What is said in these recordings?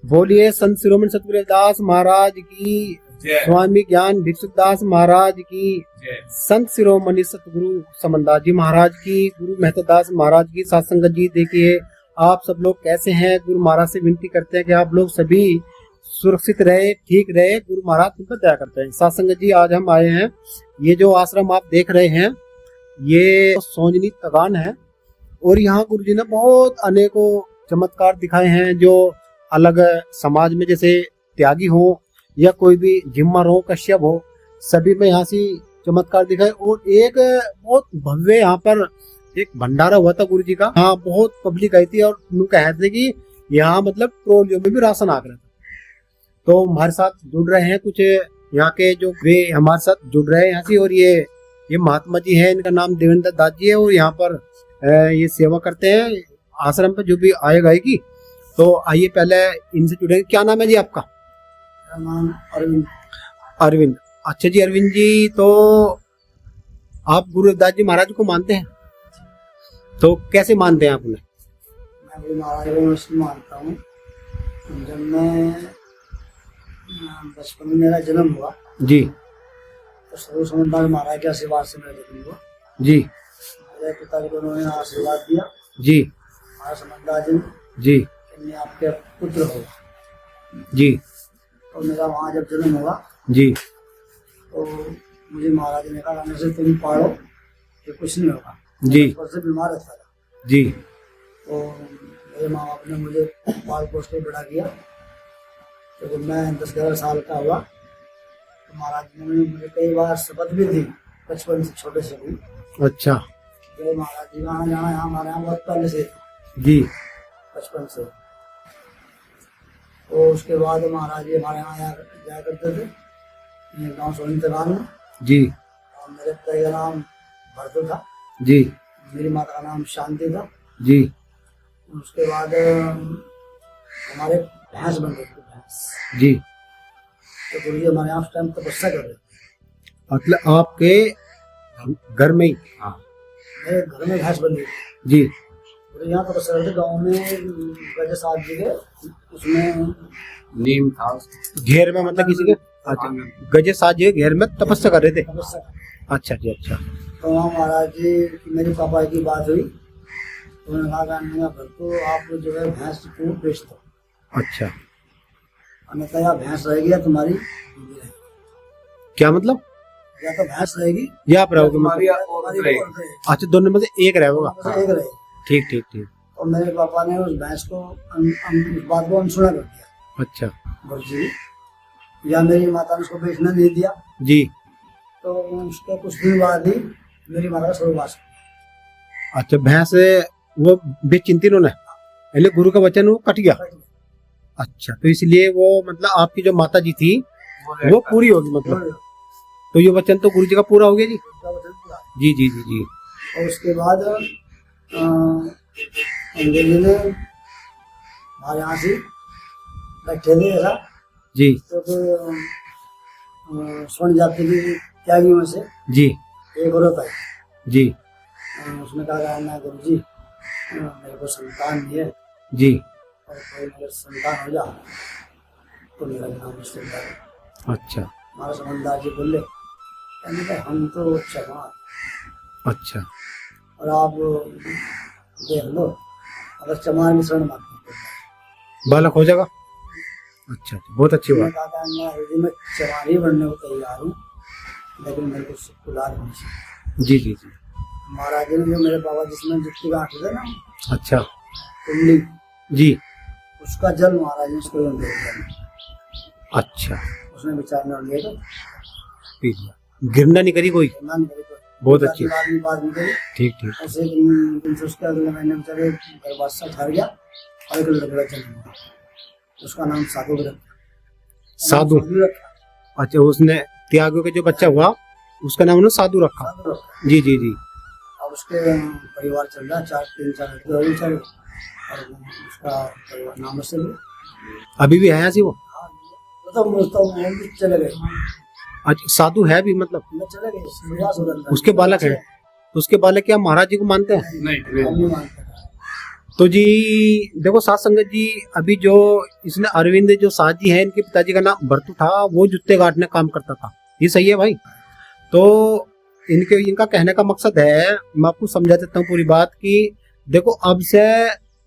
बोलिए संत शिरोमणि सतगुरु दास महाराज की, स्वामी ज्ञान भिक्षुदास महाराज की, संत शिरोमणि सतगुरु समनदास जी महाराज की, गुरु मेहतादास महाराज की। सत्संगत जी देखिए आप सब लोग कैसे हैं। गुरु महाराज से विनती करते हैं कि आप लोग सभी सुरक्षित रहे, ठीक रहे। गुरु महाराज तुम पर दया करते हैं। सत्संगत जी आज हम आए हैं, ये जो आश्रम आप देख रहे हैं ये सोजनी तगान है और यहाँ गुरु जी ने बहुत अनेकों चमत्कार दिखाए हैं जो अलग समाज में जैसे त्यागी हो या कोई भी जिम्मर हो, कश्यप हो, सभी में यहाँ से चमत्कार दिखाए। और एक बहुत भव्य यहाँ पर एक भंडारा हुआ था गुरु जी का। हाँ बहुत पब्लिक आई थी और उन्होंने कहा था कि यहाँ मतलब ट्रोलियों में भी राशन आ रहा था। तो हमारे साथ जुड़ रहे हैं कुछ यहाँ के जो वे हमारे साथ जुड़ रहे हैं यहाँ से। और ये महात्मा जी है, इनका नाम देवेंद्र दास जी है और यहाँ पर ये सेवा करते हैं आश्रम पे जो भी आएगा की। तो आइए पहले इनसे जुड़ेंगे। क्या नाम है जी आपका? नाम अरविंद। अरविंद, अच्छा जी अरविंद जी, तो आप गुरुदास जी महाराज को मानते हैं? तो कैसे मानते हैं आप उन्हें? मैं गुरु महाराज को इसलिए मानता हूँ, जब मैं बचपन में मेरा जन्म हुआ जी तो सर्व समझदार महाराज के आशीर्वाद से मेरा जन्म हुआ जी। मेरे पिताजी को उन्होंने आशीर्वाद दिया जी महाराज समझदार जी जी कि मैं आपके पुत्र हो। जी तो मेरा वहाँ जब जन्म हुआ जी तो मुझे महाराज ने कहा से तुम पढ़ो कि कुछ नहीं होगा जी से बीमार रहता था जी। तो मेरे माँ बाप ने मुझे पाल पोस के बड़ा किया। तो जब मैं 10-11 साल का हुआ तो महाराज ने मुझे कई बार शपथ भी दी बचपन से, छोटे से भी। अच्छा ये महाराज जी आना जाना यहाँ हमारे यहाँ बहुत पहले से जी बचपन से। तो उसके बाद महाराज जी हमारे यहाँ जाया करते थे, ये गाँव सोनी तगान में जी। और मेरे पिता का नाम भरतू था जी मेरी माता का नाम शांति था जी। उसके बाद हमारे भैंस बन गई थी, भैंस। जी तो गुरु जी हमारे यहाँ उस टाइम तपस्या कर रहे थे। मतलब आपके घर में ही? हाँ मेरे घर में भैंस बन गई थी जी। गुरु यहाँ तपस्या करते गाँव में गज साथ जी के उसमें नीम था घेर में, मतलब किसी के? अच्छा गजे साज घेर में तपस्या कर रहे थे। अच्छा जी अच्छा। तो वहाँ महाराज जी मेरे पापा की बात हुई तो उन्होंने कहा तो आप जो है भैंस को बेच दो। अच्छा अन्यथा या भैंस रहेगी या तुम्हारी क्या मतलब? या तो भैंस रहेगी या आप रहोगे मतलब? अच्छा दोनों में से एक रहेगा। एक रहेगी। ठीक ठीक ठीक। तो मेरे पापा ने उस भैंस को उस बात को अनसुना कर दिया। अच्छा गुरु जी या मेरी माता ने उसको बेचना नहीं दिया जी। तो उसके कुछ दिन बाद ही मेरी माता का स्वर्गवास। अच्छा भैंस वो बेचिंती उन्होंने, पहले गुरु का वचन वो कट गया। अच्छा तो इसलिए वो मतलब आपकी जो माता जी थी वो पूरी होगी मतलब। तो ये वचन तो गुरु जी का पूरा हो गया जी। जी जी जी जी। और उसके बाद अंग्रेजी ने हमारे यहाँ से बैठे थे ऐसा जी। तो स्वर्ण जाति की त्यागियों से जी एक औरत है जी। उसने कहा ना गुरु जी मेरे को संतान नहीं है जी और कोई मेरे संतान हो जा तो मेरा नाम मुश्किल। अच्छा हमारा समझदार जी बोले हम तो चमार। अच्छा और आप देख लो अगर चमार में शरण मारते बालक हो जाएगा। अच्छा बहुत अच्छी बात। मैं चमार ही बनने को तैयार हूँ लेकिन मेरे को कुलार नहीं चाहिए। जी जी जी। महाराज ने जो मेरे बाबा जिसमें जुत्ती का आटे थे ना, अच्छा कुंडली जी, उसका जल महाराज ने उसको दे दिया। अच्छा उसने विचार में लिया पी लिया, गिरना नहीं करी कोई। बहुत अच्छी बात नहीं करी। ठीक ठीक। ऐसे उसके अगले महीने बेचारे गर्भाशय ठहर गया और एक लड़का जन्म हुआ, उसका नाम साधु रखा। साधु? अच्छा उसने त्यागों के जो बच्चा हुआ उसका नाम उन्होंने साधु रखा। जी जी जी। अब उसके परिवार चल रहा है 3-4 लड़के और बेचारे और उसका परिवार नाम से अभी भी है ऐसी वो? तो चले गए। अच्छा साधु है भी मतलब? चले गए। उसके बालक है तो उसके बालक क्या महाराज जी को मानते हैं? नहीं मानते। तो जी देखो साथ संगत जी, अभी जो इसने अरविंद जो साथ जी है, इनके पिताजी का नाम भरतू था, वो जूते काटने काम करता था। ये सही है भाई। तो इनका कहने का मकसद है, मैं आपको समझा देता हूँ पूरी बात की। देखो अब से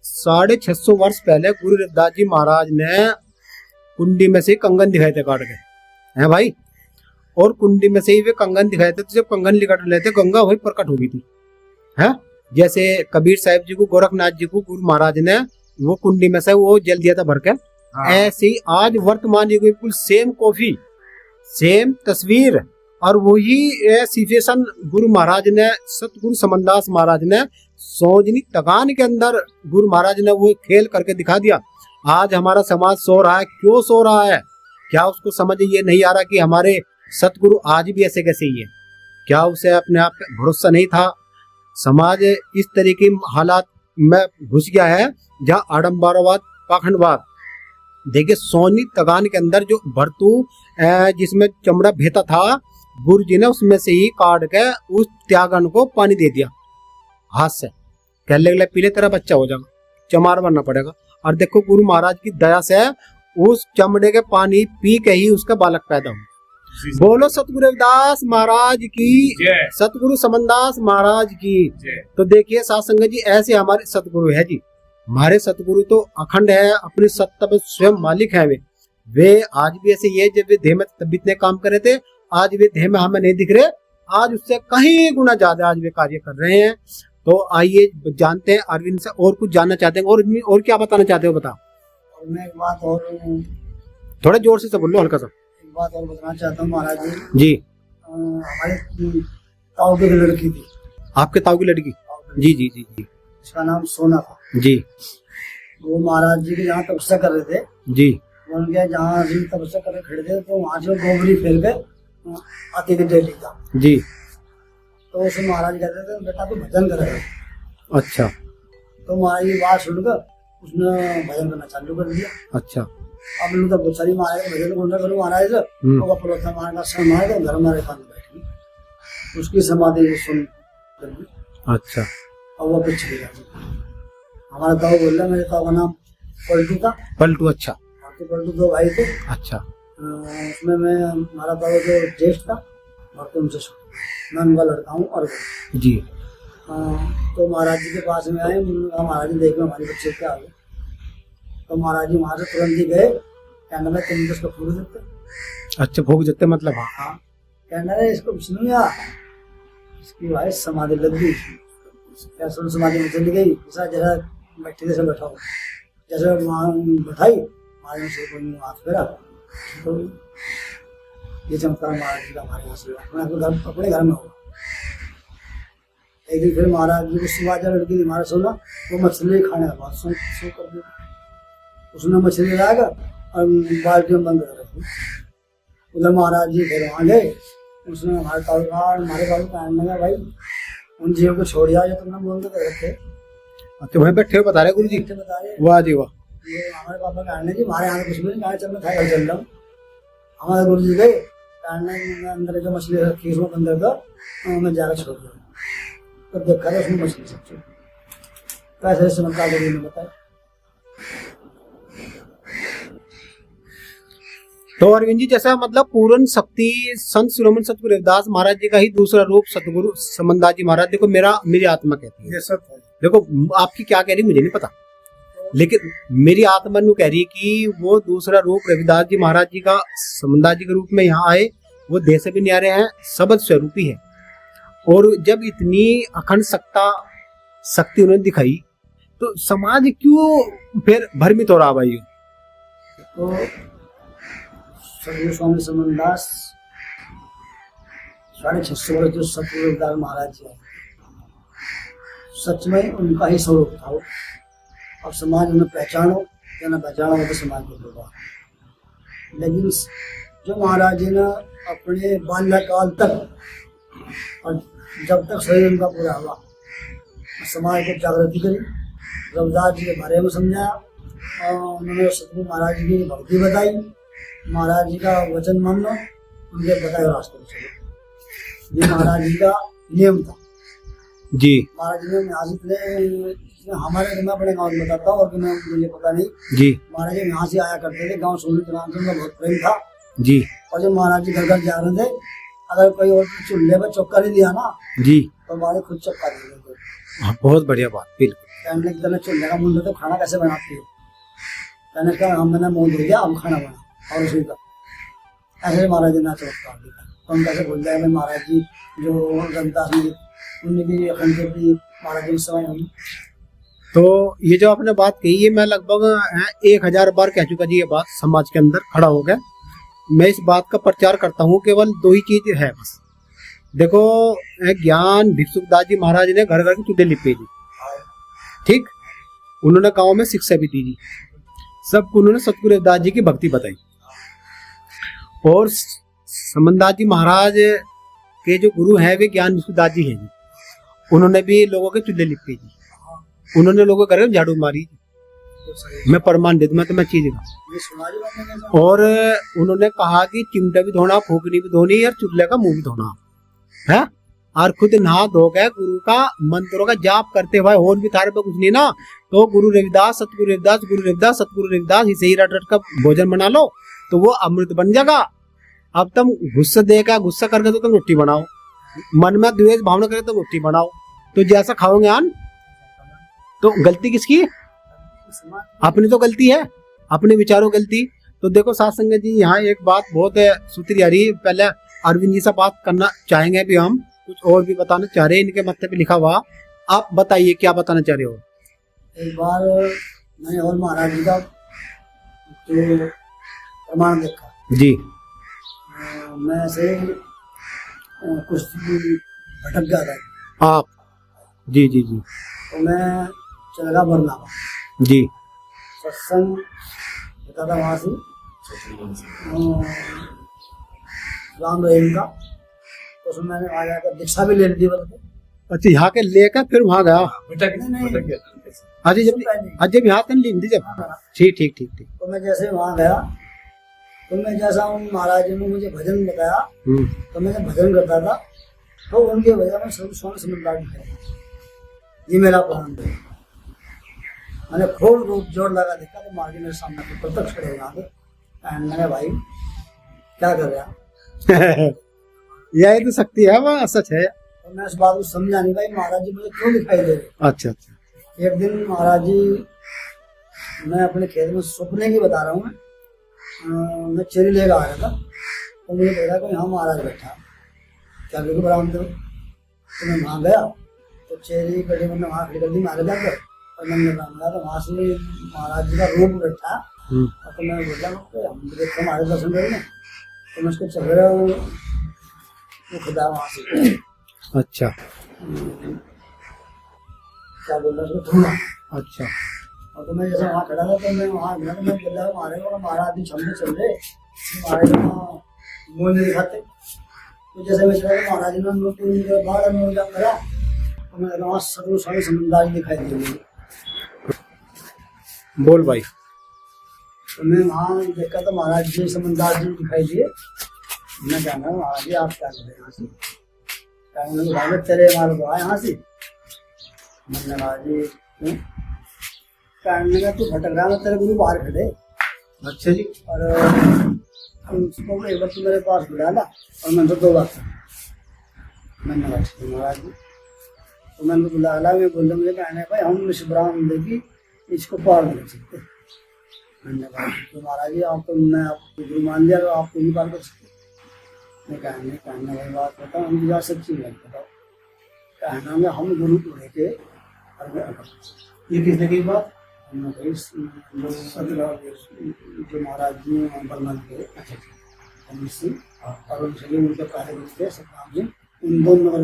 650 वर्ष पहले गुरु रविदास जी महाराज ने कुंडी में से कंगन दिखाए थे काट के, हैं भाई। और कुंडी में से ही वे कंगन दिखाए थे, तो जब कंगन निकट लेते गंगा वही प्रकट हो गई थी, है। जैसे कबीर साहिब जी को, गोरखनाथ जी को गुरु महाराज ने वो कुंडी में से वो जल दिया था भर के। ऐसे ही आज वर्तमान युग में बिल्कुल सेम कॉफी, सेम तस्वीर और वही सिचुएशन गुरु महाराज ने, सतगुरु समनदास महाराज ने सोजनी तगान के अंदर गुरु महाराज ने वो खेल करके दिखा दिया। आज हमारा समाज सो रहा है, क्यों सो रहा है? क्या उसको समझ ये नहीं आ रहा कि हमारे सतगुरु आज भी ऐसे कैसे ही है? क्या उसे अपने आप पे भरोसा नहीं था? समाज इस तरह की हालात में घुस गया है जहाँ आडम्बरवाद, पाखंडवाद। देखिए सोनी तगान के अंदर जो भरतू जिसमें चमड़ा भेता था, गुरु जी ने उसमें से ही काट के उस त्यागन को पानी दे दिया हाथ से, कह ले पीले तेरा बच्चा हो जाएगा, चमार बनना पड़ेगा। और देखो गुरु महाराज की दया से उस चमड़े के पानी पी के ही उसका बालक पैदा हुआ। बोलो सतगुरु रविदास महाराज की, सतगुरु समनदास महाराज की। तो देखिए साथ संगत जी, ऐसे हमारे सतगुरु है जी। हमारे सतगुरु तो अखंड है, अपनी सत्ता पे स्वयं मालिक है। वे आज भी ऐसे ही है। जब वे देह में तब इतने काम कर रहे थे, आज वे देह में हमें नहीं दिख रहे, आज उससे कहीं गुना ज्यादा आज वे कार्य कर रहे हैं। तो आइए जानते हैं अरविंद से और कुछ जानना चाहते हैं। और क्या बताना चाहते हो, बताओ। मैं एक बात और, थोड़ा जोर से बोलो, हल्का सा। एक बात और बताना चाहता हूँ महाराज जी। जी। हमारे ताऊ की लड़की थी। आपके ताऊ की लड़की? जी जी जी जी। उसका नाम सोना था जी। वो महाराज जी के जहाँ तपस्या कर रहे थे जी, उनके जहाँ जी तपस्या कर खड़े थे, तो वहाँ से गोबरी फेर के आती थी डेली का जी। तो उसे महाराज कहते थे बेटा तू भजन करेगा। अच्छा। तो महाराज की बात सुनकर उसने भजन करना चालू कर दिया। अच्छा। अब लोग तो बहुत सारी महाराज भजन बोल रहे महाराज और पलोथा महाराज का समय महाराज घर में रहता बैठी, उसकी समाधि सुन। अच्छा। और वो पिछड़ी गया। हमारा ताऊ बोल रहा, मेरे ताऊ का नाम पलटू था। पलटू? अच्छा। तो पलटू दो भाई थे। अच्छा। उसमें मैं, हमारा ताऊ जो ज्येष्ठ था और तुमसे मैं उनका लड़का हूँ। और जी। तो महाराज जी के पास में आए, महाराज जी देखो हमारे बच्चे क्या आगे। तो महाराज जी वहाँ से तुरंत ही गए, कहना मैं तुम इसको फूक देते। अच्छा, फूक देते मतलब? हाँ। कहना है इसको कुछ नहीं हुआ, इसकी भाई समाधि लग गई। क्या सुन समाधि में चली गई, जरा बैठे जैसे बैठा हो, जैसे वहाँ बैठाई महाराज ने से हाथ फेरा। तो ये चमत्कार महाराज जी का हमारे यहाँ से अपने घर में होगा। एक दिन फिर महाराज जी को सुबह जब लड़की थी महाराज सोना, वो मछली खाने का बाद सो कर दिया। उसने मछली लाकर और बाल्टी में बंद कर रखी। उधर महाराज जी फिर वहाँ गए, उसने हमारे ताऊ कहने लगा भाई उन जीव को छोड़ दिया जो तुमने बोल के रखे। अच्छा, वहीं बैठे बता रहे गुरु जी? बता रहे। वाह जी वाह। ये हमारे पापा कहने जी हमारे यहाँ कुछ भी नहीं, चल मैं था चल रहा हूँ। हमारे गुरु जी गए, कहने अंदर जो मछली रखी उसमें बंद कर दो, मैं जाकर छोड़ दिया। तो देखा था उसमें मछली सब छोड़। कैसे चमत्कार गुरु ने बताया। तो अरविंद जी, जैसा मतलब पूर्ण शक्ति संत शिरोमणि सतगुरु रविदास महाराज जी का ही दूसरा रूप सतगुरु समनदास जी महाराज, देखो मेरी आत्मा कहती है। ये सब है। देखो आपकी क्या कह रही मुझे नहीं पता, लेकिन मेरी आत्मा नु कह रही कि वो दूसरा रूप रविदास जी महाराज जी का समनदास जी के रूप में यहाँ आए। वो देह से भी नहीं आ रहे हैं, शब्द स्वरूपी है। और जब इतनी अखंड शक्ति उन्होंने दिखाई, तो समाज क्यों फिर भ्रमित हो रहा भाई? तो सतगुरु स्वामी समनदास 650 वर्ष जो सतगुरु रविदास महाराज जी है, सच में उनका ही स्वरूप था वो। अब समाज उन्हें पहचानो या ना पहचानो, तो समाज को होगा। लेकिन जो महाराज जी ने अपने बाल्यकाल तक और जब तक शरीर उनका पूरा हुआ, समाज को जागृति करी, रविदास जी के बारे में समझाया, और उन्होंने सतगुरु महाराज जी की भक्ति बताई, महाराज जी का वचन मानो, उनके बताए रास्ते में चलो। ये महाराज जी का नियम था जी। महाराज जी ने आज इतने इसमें हमारे मैं अपने गाँव में बताता हूँ और मैं मुझे पता नहीं। जी महाराज जी यहाँ से आया करते थे, गाँव सोनी के नाम से उनका बहुत प्रेम था। जी और जब महाराज जी घर घर जा रहे थे, अगर कोई और चूल्हे पर चौका नहीं दिया ना जी। तो हमारे खुद चौका दे देते। हाँ, बहुत बढ़िया बात, बिल्कुल। कहने की तरह चूल्हे का मुंह तो खाना कैसे बनाती हो, कहने का हम मैंने मुंह धो दिया, हम खाना बना और उसी का ऐसे महाराज जी ना चौका दिया। तो हम कैसे भूल जाएंगे महाराज जी जो रविदास जी उनने भी अखंड की महाराज जी समय हुई। तो ये जो आपने बात कही है, मैं लगभग 1000 बार कह चुका जी ये बात, समाज के अंदर खड़ा हो गया। मैं इस बात का प्रचार करता हूँ, केवल 2 ही चीज है बस। देखो, ज्ञान भिक्षुकदास जी महाराज ने घर घर के चूल्हे लिपे जी, ठीक। उन्होंने गांव में शिक्षा भी दी जी, सबको उन्होंने सतगुरु रविदास जी की भक्ति बताई। और समनदास जी महाराज के जो गुरु हैं वे ज्ञान भिक्षुकदास जी हैं जी। उन्होंने भी लोगों के चूल्हे लिपे जी, उन्होंने लोगों के घर में झाड़ू मारी। मैं प्रमाण दे दूं, मैं चीज का। और उन्होंने कहा कि चिमटा भी धोना, फूकनी भी धोनी और चूल्हे का मुंह भी धोना है। और खुद नहा धो गए गुरु का मंत्रों का जाप करते हुए, और भी थारे पे कुछ नहीं ना, तो गुरु रविदास सतगुरु रविदास, गुरु रविदास सतगुरु रविदास, इसे ही रट रट का भोजन बना लो तो वो अमृत बन जाएगा। अब तुम गुस्सा देगा, गुस्सा करके तो तुम रोटी बनाओ, मन में द्वेष भावना करे तो रोटी बनाओ, तो जैसा खाओगे आन। तो गलती किसकी है? अपनी तो गलती है, अपने विचारों गलती। तो देखो साथ संगत जी, यहाँ एक बात बहुत सूत्री आ रही है। पहले अरविंद जी से बात करना चाहेंगे, भी हम कुछ और भी बताना चाह रहे हैं, इनके मत्थे पे लिखा हुआ। आप बताइए क्या बताना चाह रहे हो। एक बार मैंने और महाराज जी का तो प्रमाण देखा जी। मैं ऐसे कुछ भटक गया था आप जी जी जी। तो मैं चला गया बरनावा जी। सत्संग होता था वहाँ से राम रहीम का, तो उसमें मैंने वहाँ जाकर दीक्षा भी ले ली बल्कि। अच्छा, यहाँ के लेकर फिर वहाँ गया। नहीं, अजय जब यहाँ तक ली जब। ठीक ठीक ठीक ठीक। तो मैं जैसे वहाँ गया तो मैं जैसा उन महाराज जी ने मुझे भजन बताया तो मैं भजन करता था, तो उनके वजह में स्वामी समझदार है। ये मेरा प्लान था। मैंने खूब रूप जोर लगा देखा तो महाराज जी मेरे सामने प्रत्यक्ष खड़े यहाँ पे। मैंने भाई क्या कर रहा यही तो शक्ति है, वह सच है। तो मैं इस बात को समझा नहीं भाई महाराज जी मुझे क्यों दिखाई दे रहे। अच्छा अच्छा। एक दिन महाराज जी, मैं अपने खेत में सपने की बता रहा हूँ, मैं चेरी लेकर आ रहा था तो मुझे लग रहा कि यहाँ महाराज बैठा क्या बिल्कुल बरामद। तो मैं वहाँ गया तो चेरी गड्ढे में वहाँ खड़ी कर दी मारे जाकर, और मैंने गया तो वहाँ से महाराज जी का रूप बैठा। और तो मैं बोला हम देखो हमारे दर्शन करेंगे, तो मैं उसको चल रहा हूँ वो खुदा वहाँ से। अच्छा, क्या बोल रहा उसको थोड़ा। अच्छा। और तो मैं जैसे वहाँ खड़ा था तो मैं वहाँ गया तो मैं बोल रहा मारे को महाराज जी छमने चल रहे महाराज मुँह नहीं दिखाते। तो जैसे मैं चला तो महाराज ने बाहर मुँह जा करा तो मैं वहाँ सतगुरु स्वामी समझदार दिखाई दे मुझे। बोल भाई। तो मैं वहाँ देखा तो महाराज जी समझदार जी दिखाई दिए। मैं कहना महाराज जी आप क्या कर रहे हैं यहाँ से, कहने तेरे हमारे को आए यहाँ से। मैंने महाराज जी कहने लगा तू भटक रहा है, तेरे गुरु बाहर खड़े। अच्छा जी। और उसको एक बार तू मेरे पास बुला ला, और मैंने तो 2 बार मैंने महाराज जी तो मैंने बुला ला। मैं बोल रहा मुझे कहने भाई हम शिवराम देखी इसको पार नहीं सकते। मैंने कहा तो महाराज जी आपको मैं आपको गुरु मान लिया तो आपको ही पार कर सकते। मैं कहने भाई बात बताओ, हम क्या सच्ची बात बताओ। कहना में हम गुरु को लेके ये किसने की बात? हमने कही जो महाराज जी बर्मन के हमसे और उनसे उनके कार्य थे सतनाम जी, उन दोनों नगर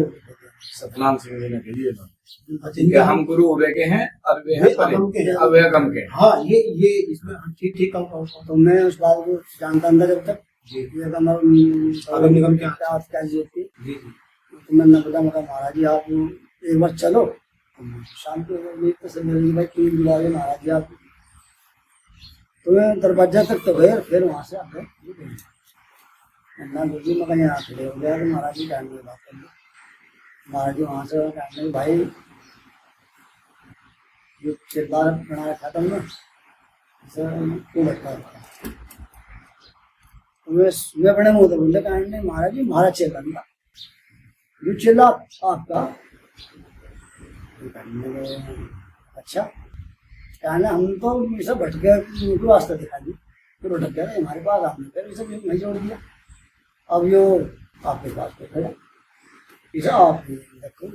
सतनाम सिंह जी ने कही है बात। हम गुरु उबे के हैं और वे हैं अगम के। हाँ, ये इसमें ठीक ठीक कहूँ। तो मैं उस बात को जानता था जब तक अगम निगम क्या जी थी। तो मैंने बोला महाराज जी आप एक बार चलो शाम को भाई क्यों बुला रहे महाराज जी आप। तो मैं दरवाजा तक तो गए, फिर वहाँ से आ गए जी मैं कहीं खड़े हो गया तो महाराज जी कहने बात कर ली। महाराज जी वहाँ से कहने भाई जो किरदार बना रखा था ना, वो भटका था। तो मैं बड़े मुँह से बोले कहा नहीं महाराज जी, हमारा चेला था जो चेला आपका। अच्छा, कहना हम तो हमेशा भटके, उनको रास्ता दिखा दी, फिर भटक गए हमारे पास, आपने फिर सब नहीं छोड़ दिया। अब यो आपके पास पे खड़ा, इसे आप देखो,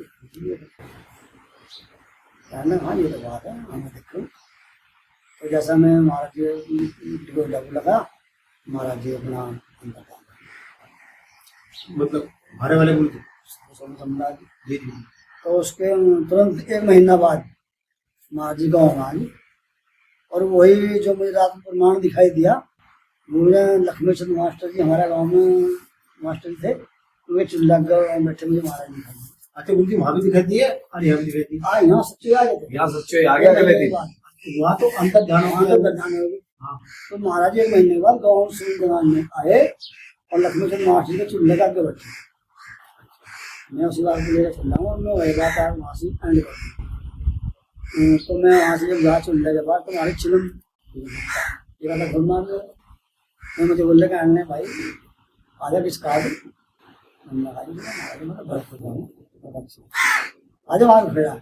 कहना हाँ ये तो बात है, हमें देखो। तो जैसा मैं महाराज जी लगा, महाराज जी अपना मतलब हमारे वाले गुरु थे। जी जी। तो उसके तुरंत 1 महीना बाद महाराज जी गाँव आई, और वही जो मुझे रात में प्रमाण दिखाई दिया, मुझे लक्ष्मी चंद मास्टर जी हमारे गांव में मास्टर थे, उनके चूल्हा बैठे मुझे महाराज दिखाई दिए। अच्छा, गुरु जी वहाँ भी दिखाई दिए और यहाँ भी दिखाई दिए। हाँ, यहाँ सच्चे आ गए, यहाँ सच्चे आ गया अगले दिन। वहाँ तो अंतर ध्यान हो गया। हाँ, तो महाराज 1 महीने बाद गाँव से जवान में आए और लक्ष्मी चंद मास्टर के चूल्हे का आगे बैठे। मैं उसी बात को लेकर चल रहा हूँ, और मैं वही बात आज वहाँ से एंड कर। तो मैं वहाँ से जब गया चूल्हे के बाद, तो हमारे चिलम ये वाला घुल मार गया। मैं मुझे बोल रहे कहने भाई आजा किस का आज वहाँ खड़ा।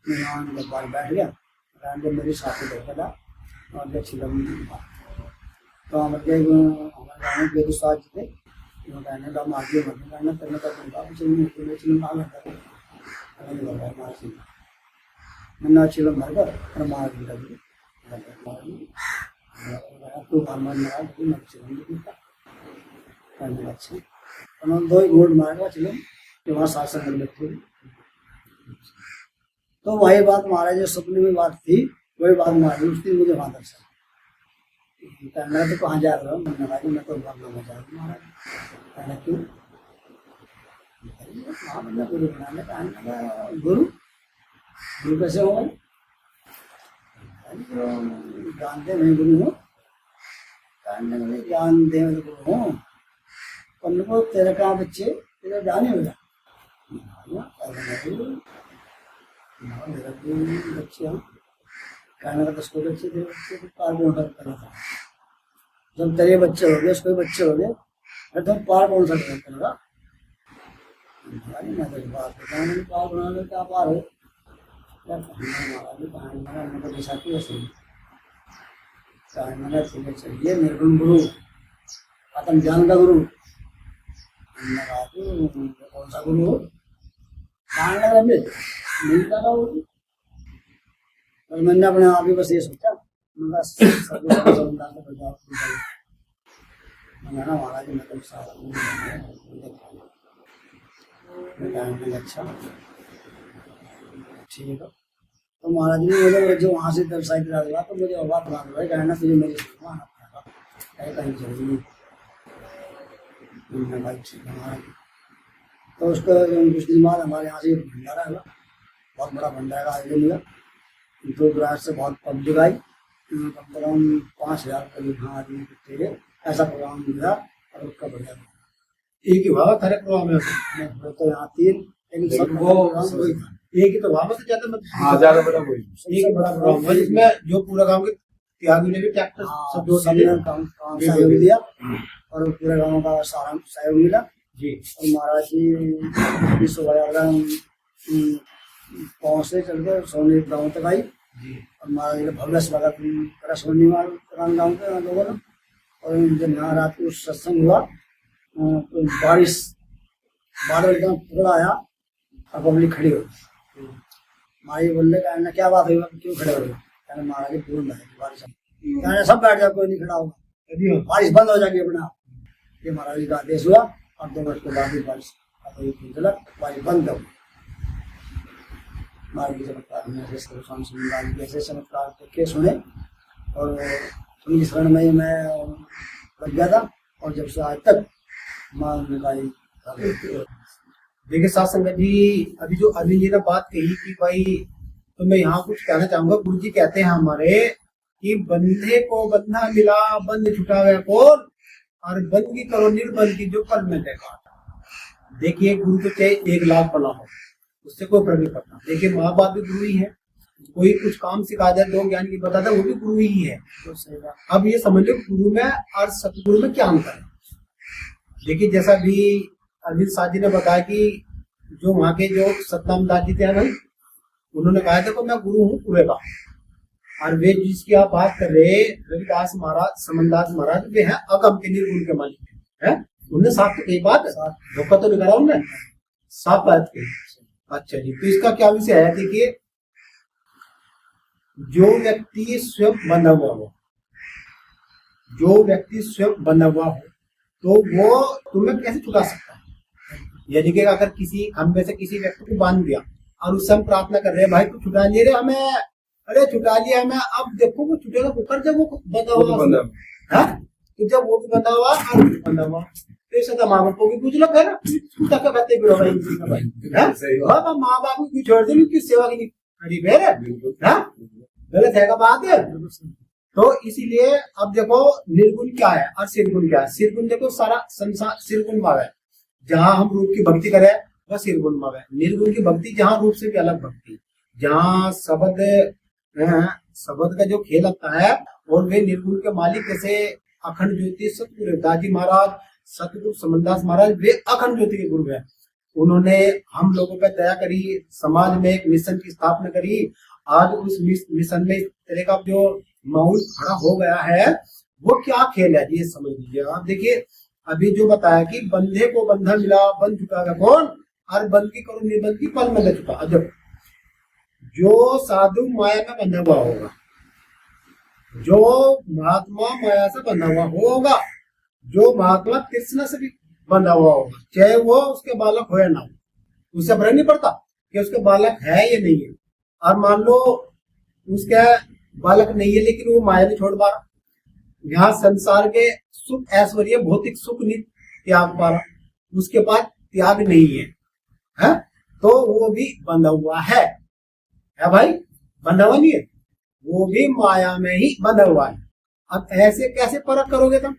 मैं वहाँ बार बैठ गया, जब मेरी साथी देखा था और जब चिलम तो हमारे गाँव में बेदू साथ थे, कहने का आगे बढ़ने कहना करने का चिलम आ गया मैंने चिलम भर कर और मार दिया तू अच्छा। उन्होंने 2 ही घूट मारेगा चिलम कि वहाँ शासन में बैठे। तो वही बात महाराज जो सपने में बात थी, वही बात महाराज उसकी मुझे वहाँ दर्शन। कहना तो कहाँ जा रहा हूँ, मैंने कहा मैं तो बंगला में जा रहा हूँ महाराज। कहना क्यों? हाँ मैंने गुरु बनाने का। गुरु गुरु कैसे हो? जानते नहीं गुरु हो, जानने वाले ज्ञान दे वाले गुरु हो। पन्ने को तेरे कहाँ बच्चे तेरा जाने वाला बच्चे हम कहने का 10 को बच्चे तेरे बच्चे को पार कौन करना था। जब तेरे बच्चे हो गए, उसके बच्चे हो गए, फिर तुम पार कौन सा करेगा? मैं तो बात बताऊँ, मैंने पार बना लो, क्या पार हो तो दिशाती है सही। चलिए निर्गुण गुरु, आत्म ज्ञान का गुरु। कौन सा गुरु हो? लगा मिलता था वो। और मैंने अपने आप ही बस ये सोचा, महाराज मैं तो अच्छा ठीक है। तो महाराज ने मुझे जो वहाँ से दर्शाई दिला दिया, तो मुझे बात मान भाई कहना तुझे मेरी आना पड़ेगा, कहीं जरूरी भाई ठीक है महाराज। तो उसको कुछ दिन बाद हमारे यहाँ से भंडारा हुआ, बहुत बड़ा भंडारा का आयोजन हुआ। 2 ब्रांच से बहुत पब्लिक आई, कम से कम 5000 करीब हाँ आदमी तेरे ऐसा प्रोग्राम मिला। और उसका बढ़िया एक ही भाव था प्रोग्राम में, तो यहाँ 3 लेकिन सब वो वही था। एक ही तो वहां से ज्यादा मतलब हाँ ज्यादा बड़ा वही एक बड़ा प्रोग्राम है जिसमें जो पूरा गांव के त्यागी ने भी ट्रैक्टर सब जो काम सहयोग दिया और पूरे गांव का सारा सहयोग मिला जी। और महाराज जी शोभा यात्रा पहुँचते चलते सोने गाँव तक आई और महाराज जी भव्य स्वागत करा सोनीवाल गाँव के लोगों ने। और जब यहाँ रात को सत्संग हुआ तो बादल एकदम पकड़ा आया और पब्लिक खड़ी हो गई। महाराज बोल रहे क्या बात हुई, क्यों खड़े हो गए? कहने महाराज जी पूर्ण है बारिश, कहने सब बैठ जाओ, कोई नहीं खड़ा होगा, बारिश बंद हो जाएगी अपने आप। ये महाराज जी का आदेश हुआ और 2 मिनट के बाद ही बारिश बंद हो। महाराज जी चमत्कार ऐसे चमत्कार देखे सुने और उनकी शरण में मैं लग गया था। और जब से आज तक माँ निकाली। देखिए साथ संगत जी, अभी जो अरविंद जी ने बात कही कि भाई, तो मैं यहाँ कुछ कहना चाहूंगा। गुरु जी कहते हैं हमारे कि बंधे को बंधा मिला, बंद छुटावे कौन, और बंदगी करो निर्बंध की जो कल में देखा। देखिए गुरु तो चाहे 1 लाख पला हो, उससे कोई फर्क नहीं पड़ता। देखिए माँ बाप भी गुरु ही है, कोई कुछ काम सिखा दे, दो ज्ञान की बता दे, वो भी गुरु ही है। तो सही बात। अब ये समझ लो गुरु में और सतगुरु में क्या अंतर है। देखिए जैसा भी अरविंद साथ जी ने बताया कि जो वहाँ के जो सतनाम दास जी थे भाई, उन्होंने कहा था कि मैं गुरु हूँ पूरे का। और वे जिसकी आप बात कर रहे रविदास महाराज, समनदास महाराज, वे हैं अगम के निर्गुण के मालिक है। उन्हें साफ तो कही बात है, धोखा तो नहीं करा उन्हें, साफ बात कही। अच्छा जी, तो इसका क्या विषय है? देखिए जो व्यक्ति स्वयं बंधा हुआ हो, जो व्यक्ति स्वयं बंधा हुआ हो, तो वो तुम्हें कैसे छुड़ा सकता है? यानी कि अगर किसी खंबे से किसी व्यक्ति को बांध दिया और उससे हम प्रार्थना कर रहे हैं, भाई तू छुटा ले रहे हमें, अरे छुटा लिया हमें, अब देखो वो छुटेगा कुकर, जब वो बंधा हुआ है, तो जब वो भी बंधा हुआ और भी बंधा हुआ, तो ऐसा तो माँ बाप को भी पूछ लो फिर, तू तक कहते भी भाई माँ बाप को छोड़ दे, उनकी सेवा की करीब है, गलत है का बात है। तो इसीलिए अब देखो निर्गुण क्या है और सिरगुण क्या है। सिरगुण देखो सारा संसार सिरगुण भाव है, जहाँ हम रूप की भक्ति करें वह सिरगुण भाव है। निर्गुण की भक्ति जहाँ रूप से भी अलग भक्ति, जहाँ शब्द का जो खेल आता है, और वे निर्गुण के मालिक जैसे अखंड ज्योति सतगुरु रविदास जी महाराज, सतगुरु समनदास महाराज, वे अखंड ज्योति के गुरु हैं। उन्होंने हम लोगों पर दया करी, समाज में एक मिशन की स्थापना करी। आज उस मिशन में इस तरह का जो माहौल खड़ा हो गया है, वो क्या खेल है ये समझ लीजिए आप। देखिए अभी जो बताया कि बंधे को बंधा मिला, बंध चुका कौन, और बंद की करो निर्बंध की पल में लग चुका। जब जो साधु माया में बंधा हुआ होगा, जो महात्मा माया से बंधा हुआ होगा, जो महात्मा तृष्णा से भी बंधा हुआ होगा, चाहे वो उसके बालक हो या ना हो, उससे फर्क नहीं पड़ता कि उसके बालक है या नहीं है। और मान लो उसका बालक नहीं है लेकिन वो माया नहीं छोड़ पा रहा, यहाँ संसार के सुख ऐश्वर्य भौतिक सुख नहीं त्याग पा रहा, उसके पास त्याग नहीं है, तो वो भी बंधा हुआ है भाई, बंधा हुआ नहीं है, वो भी माया में ही बंधा हुआ है। अब ऐसे कैसे परख करोगे तुम?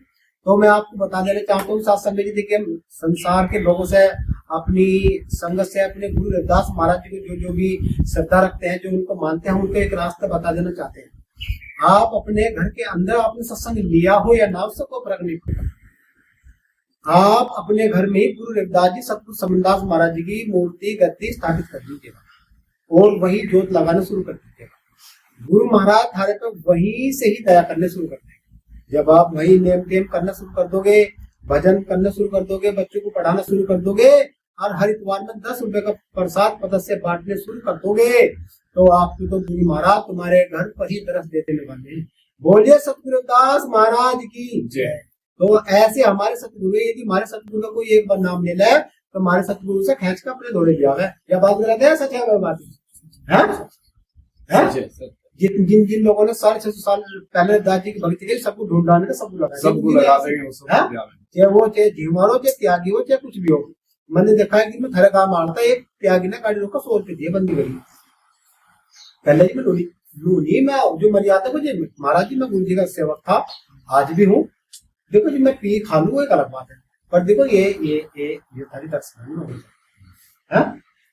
तो मैं आपको बता देना चाहता हूँ साथ संगत जी, देखिए संसार के लोगों से, अपनी संगत से, अपने गुरु रविदास महाराज जी को जो भी श्रद्धा रखते हैं, जो उनको मानते हैं, उनको एक रास्ता बता देना चाहते हैं। आप अपने घर के अंदर आपने सत्संग लिया हो या ना, उससे कोई फर्क नहीं पड़ता। आप अपने घर में ही गुरु रविदास जी, सतगुरु समनदास महाराज जी की मूर्ति गद्दी स्थापित कर दीजिएगा और वही जोत लगाना शुरू कर दीजिएगा। गुरु महाराज थारे पे वहीं से ही दया करने शुरू कर देंगे। जब आप वही नेम टेम करना शुरू कर दोगे, भजन करना शुरू कर दोगे, बच्चों को पढ़ाना शुरू कर दोगे, और हर इतवार में 10 रुपए का प्रसाद पद से बांटने शुरू कर दोगे, तो आपको तो गुरु महाराज तुम्हारे घर पर ही तरस देते वाले हैं। बोलिए सतगुरु रविदास महाराज की जय। तो ऐसे हमारे सतगुरु, यदि हमारे सतगुरु का कोई एक बार नाम ले ले तो हमारे सतगुरु से खींच कर अपने दौड़े दिया है। या बात गलत है, सच है बात है? जिन जिन लोगों ने 650 साल पहले रविदास जी की भक्ति की, सबको ढूंढ डालने का सबको लगा देंगे, चाहे वो चाहे झीमर हो, चाहे त्यागी हो, चाहे कुछ भी हो। मैंने देखा है कि मैं थरे काम मारता, एक त्यागी ने गाड़ी रोका 100 रुपये दिए, बंदी करी। पहले जी में लूनी मैं जो मर्यादा को जी महाराज जी, मैं गुरु जी का सेवक था, आज भी हूँ। देखो जी मैं पी खा लू एक अलग बात है, पर देखो ये सारी दर्शन है।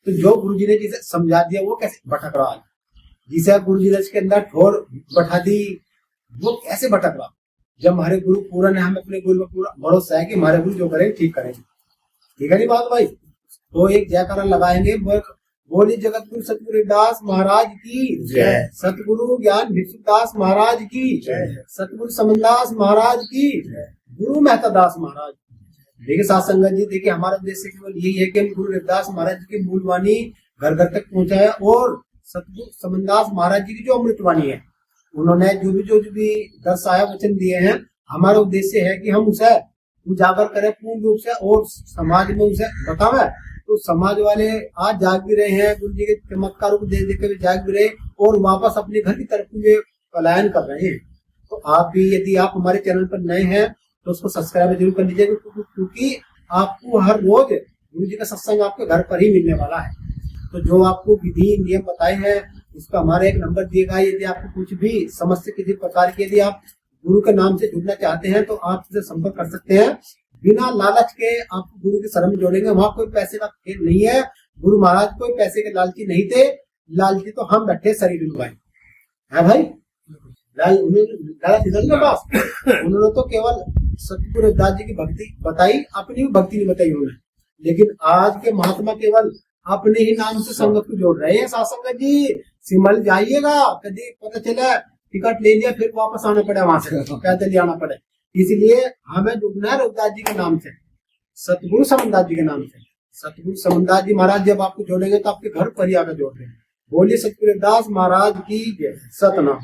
तो जो गुरु जी ने जिसे समझा दिया वो कैसे भटक रहा है, जिसे गुरु जी ने इसके अंदर ठोर बैठा दी वो कैसे भटक रहा। जब हमारे गुरु पूरा ने, हमें अपने गुरु में पूरा भरोसा है कि हमारे गुरु जो करेंगे ठीक करेंगे, ठीक है नहीं बात भाई? तो एक जयकारा लगाएंगे, बोली जगत गुरु सतगुरु रविदास महाराज की जय, सतगुरु ज्ञान भिक्षुदास महाराज की जय, सतगुरु समनदास महाराज की जय, गुरु मेहता दास महाराज। देखिए साथ संगत जी, देखिए हमारा उद्देश्य केवल यही है कि हम गुरु रविदास महाराज की मूल वाणी घर घर तक पहुंचाए, और सतगुरु समनदास महाराज जी की जो अमृतवाणी है, उन्होंने जो भी दर्शाया वचन दिए हैं, हमारा उद्देश्य है कि हम उसे उजागर करें पूर्ण रूप से और समाज में उसे बतावे। तो समाज वाले आज जाग भी रहे हैं, गुरु जी के चमत्कारों को देख के जाग भी रहे और वापस अपने घर की तरफ में पलायन कर रहे हैं। तो आप भी, यदि आप हमारे चैनल पर नए हैं तो उसको सब्सक्राइब जरूर कर लीजिएगा, क्योंकि आपको हर रोज गुरु जी का सत्संग आपके घर पर ही मिलने वाला है। तो जो आपको विधि नियम बताए हैं, उसका हमारा एक नंबर दिएगा। यदि आपको कुछ भी समस्या किसी प्रकार की, यदि आप गुरु के नाम से जुड़ना चाहते हैं तो आप इससे संपर्क कर सकते हैं। बिना लालच के आपको गुरु के शरण में जोड़ेंगे। वहां कोई पैसे का खेल नहीं है। गुरु महाराज कोई पैसे के लालची नहीं थे, लाल जी तो हम बैठे शरीर में भाई है भाई लाल उन्होंने पास उन्होंने तो केवल सतगुरु रविदास जी की भक्ति बताई, अपनी भी भक्ति नहीं बताई उन्होंने। लेकिन आज के महात्मा केवल अपने ही नाम से संगत को जोड़ रहे हैं। सासंगत जी सिमल जाइएगा, कभी पता चला टिकट ले लिया फिर वापस आना पड़े, वहां से पैदल ही आना पड़े। इसलिए हमें जुड़ना है रविदास जी के नाम से, सतगुरु समनदास जी के नाम से। सतगुरु समनदास जी महाराज जब आपको जोड़ेंगे तो आपके घर पर ही आकर जोड़ रहे हैं। बोलिए सतगुरु रविदास महाराज की जय। सतनाम।